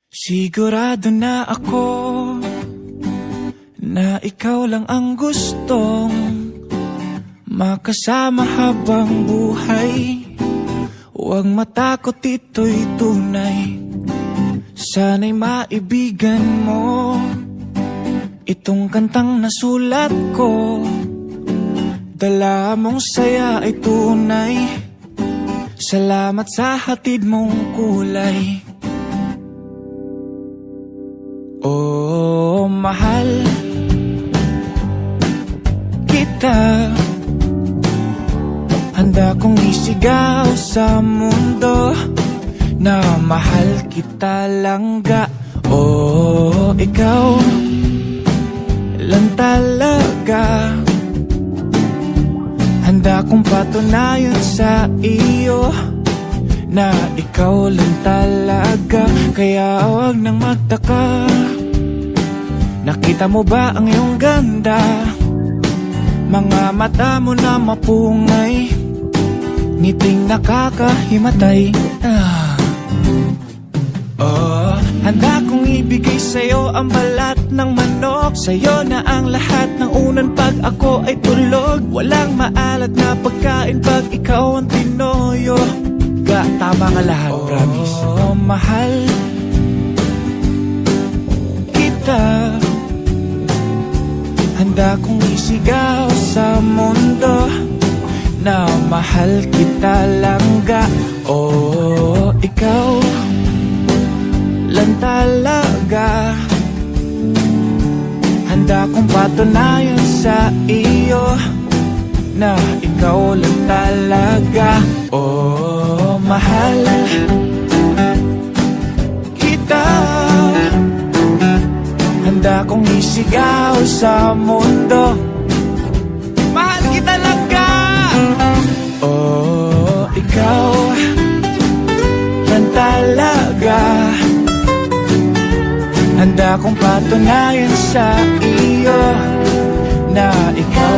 Sigurado na ako na ikaw lang ang gustong makasama habang buhay. Huwag matakot, ito'y tunay. Sana'y maibigan mo itong kantang nasulat ko. Dala mong saya ay tunay. Salamat sa hatid mong kulay. Oh, mahal kita. Handa kong isigaw sa mundo na mahal kita langga. Oh, ikaw lang talaga. Handa kong patunayan sa iyo na ikaw lang talaga. Kaya huwag nang magtaka. Nakita mo ba ang iyong ganda? Mga mata mo na mapungay, ngiting nakakahimatay. Oh, handa kong ibigay sa'yo ang balat ng manok. Sa'yo na ang lahat ng unan pag ako ay tulog. Walang maalat na pagkain pag ikaw ang tinoyo. Tama nga lahat, promise. Oh, mahal kita. Handa kong isigaw sa mundo na mahal kita langga. Oh, ikaw lang talaga. Handa kong patunayan sa iyo na ikaw lang talaga. Oh, mahal kita. Handa kong isigaw sa mundo, mahal kita langga. Oh, ikaw lang talaga. Handa kong patunayan sa iyo na ikaw